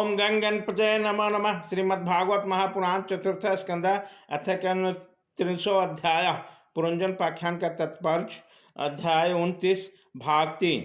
ओम गंग गणपते नमो नमः। श्रीमद्भागवत महापुराण चतुर्थ स्कंध अथ त्रिंशो अध्याय पुरंजन पाख्यान का तत्पर्य अध्याय 29 भाग 3।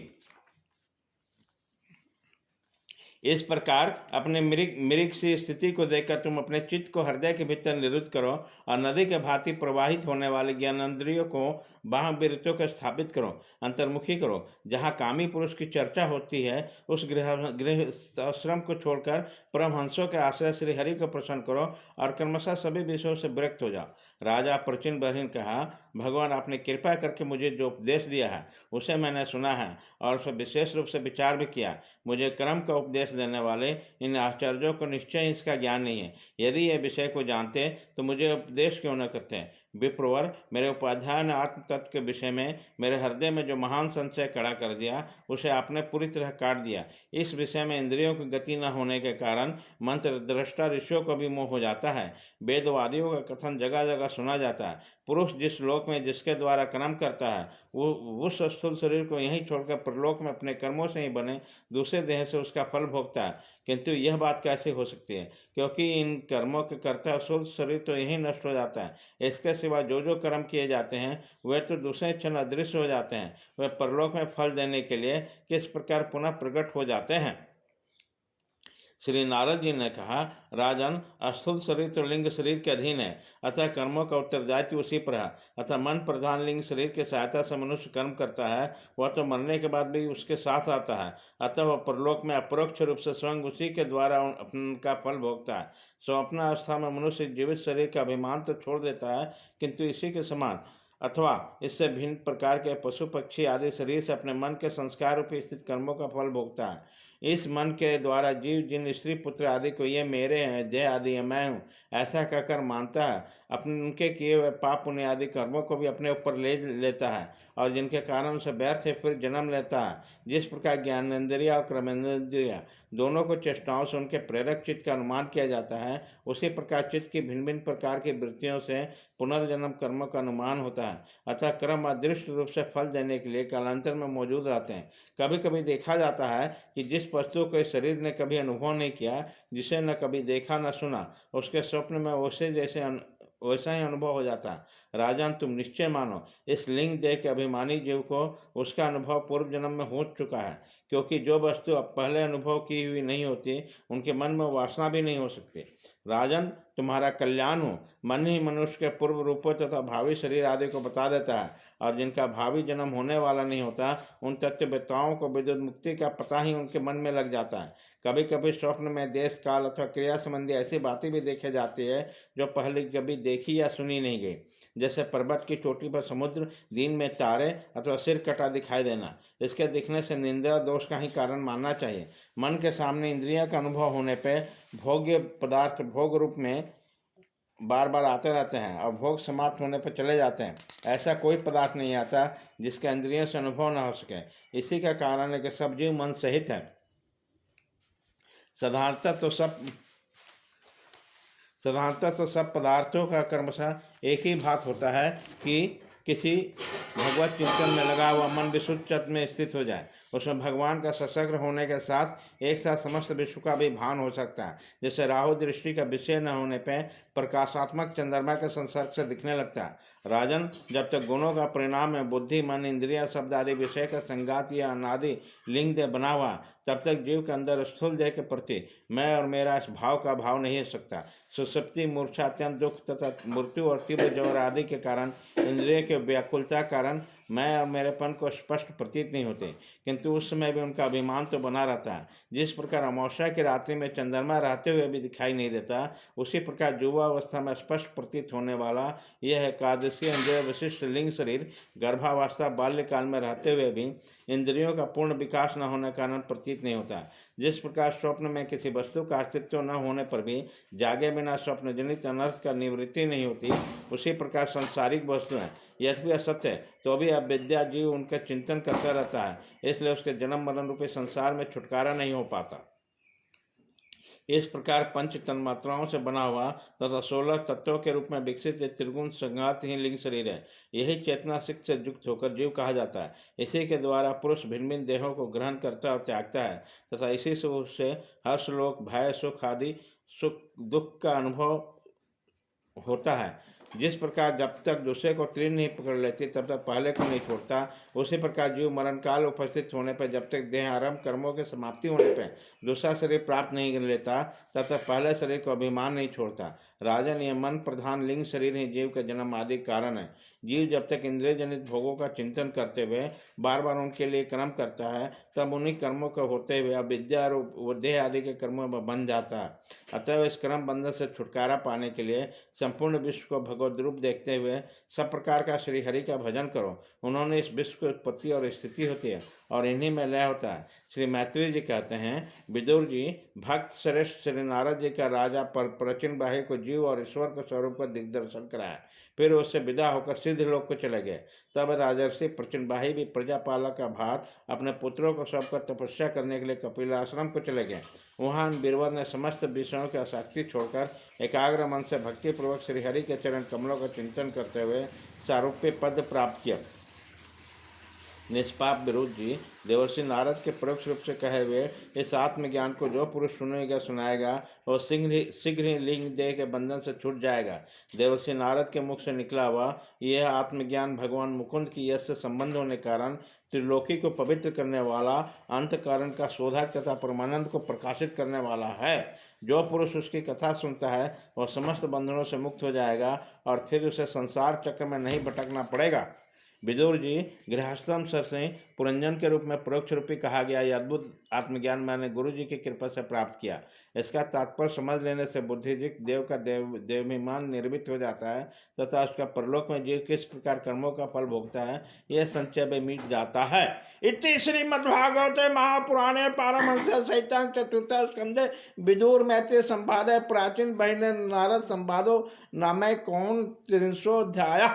इस प्रकार अपने मृग सी स्थिति को देखकर तुम अपने चित्त को हृदय के भीतर निरुद्ध करो और नदी के भांति प्रवाहित होने वाले ज्ञानेंद्रियों को बाह्य वृत्तों को स्थापित करो, अंतर्मुखी करो। जहाँ कामी पुरुष की चर्चा होती है उस गृहश्रम को छोड़कर परमहंसों के आश्रय श्री हरि को प्रसन्न करो और क्रमशः सभी विषयों से विरक्त हो जाओ। राजा प्रचिन बहरीन कहा, भगवान आपने कृपा करके मुझे जो उपदेश दिया है उसे मैंने सुना है और उसे विशेष रूप से विचार भी किया। मुझे कर्म का उपदेश देने वाले इन आचार्यों को निश्चय इसका ज्ञान नहीं है। यदि ये विषय को जानते तो मुझे उपदेश क्यों न करते। विप्रवर, मेरे उपाध्याय ने आत्म तत्व के विषय में मेरे हृदय में जो महान संशय खड़ा कर दिया उसे आपने पूरी तरह काट दिया। इस विषय में इंद्रियों की गति न होने के कारण मंत्र दृष्टा ऋषियों को भी मोह हो जाता है। वेदवादियों का कथन जगह जगह सुना जाता है। पुरुष जिस लोक में जिसके द्वारा कर्म करता है वो उस स्थूल शरीर को यहीं छोड़कर परलोक में अपने कर्मों से ही बने दूसरे देह से उसका फल भोगता है। किंतु यह बात कैसे हो सकती है, क्योंकि इन कर्मों के कर्ता स्थूल शरीर तो यहीं नष्ट हो जाता है। इसके सिवा जो जो कर्म किए जाते हैं वे तो दूसरे क्षण अदृश्य हो जाते हैं। वे परलोक में फल देने के लिए किस प्रकार पुनः प्रकट हो जाते हैं। श्री नारद जी ने कहा, राजन, स्थूल शरीर तो लिंग शरीर के अधीन है, अतः कर्मों का उत्तरदायित्व उसी पर है। अतः मन प्रधान लिंग शरीर की सहायता से मनुष्य कर्म करता है, वह तो मरने के बाद भी उसके साथ आता है। अतः वह परलोक में अपरोक्ष रूप से स्वयं उसी के द्वारा उनका फल भोगता है। स्वप्नावस्था में मनुष्य जीवित शरीर का अभिमान तो छोड़ देता है, किंतु इसी के समान अथवा इससे भिन्न प्रकार के पशु पक्षी आदि शरीर से अपने मन के संस्कार रूपी स्थित कर्मों का फल भोगता है। इस मन के द्वारा जीव जिन स्त्री पुत्र आदि को ये मेरे हैं, जय आदि मैं हूँ ऐसा कहकर मानता है, अपने उनके किए हुए पाप पुण्य आदि कर्मों को भी अपने ऊपर ले लेता है और जिनके कारण उसे व्यर्थ है फिर जन्म लेता है। जिस प्रकार ज्ञानेन्द्रिया और कर्मेंद्रिया दोनों को चेष्टाओं से उनके प्रेरक चित्त का अनुमान किया जाता है, उसी प्रकार चित्त की भिन्न भिन्न प्रकार की वृत्तियों से पुनर्जन्म कर्मों का अनुमान होता है। अतः कर्म अदृष्ट रूप से फल देने के लिए कालांतर में मौजूद रहते हैं। कभी कभी देखा जाता है कि जिस वस्तु को इस शरीर ने कभी अनुभव नहीं किया, जिसे न कभी देखा न सुना, उसके स्वप्न में वैसा ही अनुभव हो जाता है। राजन, तुम निश्चय मानो, इस लिंग देह के अभिमानी जीव को उसका अनुभव पूर्व जन्म में हो चुका है, क्योंकि जो वस्तु अब पहले अनुभव की हुई नहीं होती उनके मन में वासना भी नहीं हो सकती। राजन, तुम्हारा कल्याण हो। मन ही मनुष्य के पूर्व रूपों तथा भावी शरीर आदि को बता देता है और जिनका भावी जन्म होने वाला नहीं होता उन तत्ववेत्ताओं को विद्युत मुक्ति का पता ही उनके मन में लग जाता है। कभी कभी स्वप्न में देश काल अथवा क्रिया संबंधी ऐसी बातें भी देखी जाती है जो पहले कभी देखी या सुनी नहीं गई, जैसे पर्वत की चोटी पर समुद्र, दिन में तारे अथवा सिर कटा दिखाई देना। इसके दिखने से निंदा दोष का ही कारण मानना चाहिए। मन के सामने इंद्रियों का अनुभव होने पर भोग्य पदार्थ भोग रूप में बार बार आते रहते हैं और भोग समाप्त होने पर चले जाते हैं। ऐसा कोई पदार्थ नहीं आता जिसका इंद्रियों से अनुभव न हो सके। इसी का कारण है कि सब जीव मन सहित है। साधारणतः तो सब पदार्थों का क्रमशः एक ही बात होता है कि किसी भगवत चिंतन में लगा हुआ मन विशुद्ध चित्त में स्थित हो जाए। उसमें भगवान का सशस्त्र होने के साथ एक साथ समस्त विश्व का भी भान हो सकता है। जैसे राहु दृष्टि का विषय न होने पर प्रकाशात्मक चंद्रमा के संसर्ग से दिखने लगता है। राजन, जब तक गुणों का परिणाम है बुद्धि, मन, इंद्रिया, शब्द आदि विषय का संगात या अनादि लिंग दे बना हुआ, तब तक जीव के अंदर स्थूल देह के प्रति मैं और मेरा इस भाव का भाव नहीं हो सकता। सुसुप्ति, मूर्छा, अत्यंत दुख तथा मृत्यु और तीव्र ज्वर आदि के कारण इंद्रिय के व्याकुलता कारण मैं और मेरेपन को स्पष्ट प्रतीत नहीं होते, किंतु उस समय भी उनका अभिमान तो बना रहता है। जिस प्रकार अमावस्या की रात्रि में चंद्रमा रहते हुए भी दिखाई नहीं देता, उसी प्रकार युवावस्था में स्पष्ट प्रतीत होने वाला यह एकादशी इंद्रिय विशिष्ट लिंग शरीर गर्भावस्था बाल्यकाल में रहते हुए भी इंद्रियों का पूर्ण विकास न होने के कारण प्रतीत नहीं होता। जिस प्रकार स्वप्न में किसी वस्तु का अस्तित्व न होने पर भी जागे बिना स्वप्न जनित अनर्थ का निवृत्ति नहीं होती, उसी प्रकार सांसारिक वस्तु है यह भी असत्य है तो भी अविद्या जीव उनका चिंतन करता रहता है, इसलिए उसके जन्म मरण रूपी संसार में छुटकारा नहीं हो पाता। इस प्रकार पंच तन्मात्राओं से बना हुआ तथा 16 तत्वों के रूप में विकसित एक त्रिगुण संघात ही लिंग शरीर है। यही चेतना शक्ति से युक्त होकर जीव कहा जाता है। इसी के द्वारा पुरुष भिन्न भिन्न देहों को ग्रहण करता और त्यागता है तथा इसी से उससे हर्ष, लोक, भय, सुख आदि सुख दुख का अनुभव होता है। जिस प्रकार जब तक दूसरे को तीर नहीं पकड़ लेती तब तक पहले को नहीं छोड़ता, उसी प्रकार जीव मरण काल उपस्थित होने पर जब तक देह आरंभ कर्मों के समाप्ति होने पर दूसरा शरीर प्राप्त नहीं कर लेता तब तक पहले शरीर को अभिमान नहीं छोड़ता। राजन, यह मन प्रधान लिंग शरीर ही जीव का जन्म आदि कारण है। जीव जब तक इंद्रिय जनित भोगों का चिंतन करते हुए बार बार उनके लिए कर्म करता है तब उन्हीं कर्मों के होते हुए अविद्या और देह आदि के कर्मों में बंध जाता है। अतः इस कर्म बंधन से छुटकारा पाने के लिए संपूर्ण विश्व को भगवत रूप देखते हुए सब प्रकार का श्री हरि का भजन करो। उन्होंने इस विश्व की उत्पत्ति और स्थिति होती है और इन्हीं में लय होता है। श्री मैत्री जी कहते हैं, विदुर जी, भक्त श्रेष्ठ श्री नारद जी का राजा पर प्रचिन बाही को जीव और ईश्वर के स्वरूप का दिग्दर्शन कराया। फिर उससे विदा होकर सिद्ध लोक को चले गए। तब राजर्षि प्रचिन बाही भी प्रजापालक का भार अपने पुत्रों को सौंपकर तपस्या करने के लिए कपिलाश्रम को चले गए। वहाँ बीरबल ने समस्त विषयों की आसक्ति छोड़कर एकाग्र मन से भक्तिपूर्वक श्रीहरि के चरण कमलों का चिंतन करते हुए सारूप्य पद प्राप्त किया। निष्पाप विरुद्ध जी, देवर्षि नारद के परोक्ष रूप से कहे हुए इस आत्मज्ञान को जो पुरुष सुनेगा सुनाएगा वह शीघ्र ही लिंग देह के बंधन से छूट जाएगा। देवर्षि नारद के मुख से निकला हुआ यह आत्मज्ञान भगवान मुकुंद की यश से संबंध होने कारण त्रिलोकी को पवित्र करने वाला, अंतःकरण का शोधक तथा परमानंद को प्रकाशित करने वाला है। जो पुरुष उसकी कथा सुनता है वह समस्त बंधनों से मुक्त हो जाएगा और फिर उसे संसार चक्र में नहीं भटकना पड़ेगा। विदुर जी, गृहस्थम से पुरंजन के रूप में परोक्ष रूपी कहा गया यह अद्भुत आत्मज्ञान मैंने गुरु जी की कृपा से प्राप्त किया। इसका तात्पर्य समझ लेने से बुद्धिजीक देव का देवाभिमान निर्मित हो जाता है तथा उसका परलोक में जीव किस प्रकार कर्मों का फल भोगता है यह संचय में मिट जाता है। इति श्रीमद्भागवते महापुराणे पारमहंस्यां संहितायां चतुर्थ स्कंधे विदुर मैत्री संवादे प्राचीन बहिने नारद संवादो नामे कौन 300 अध्याय।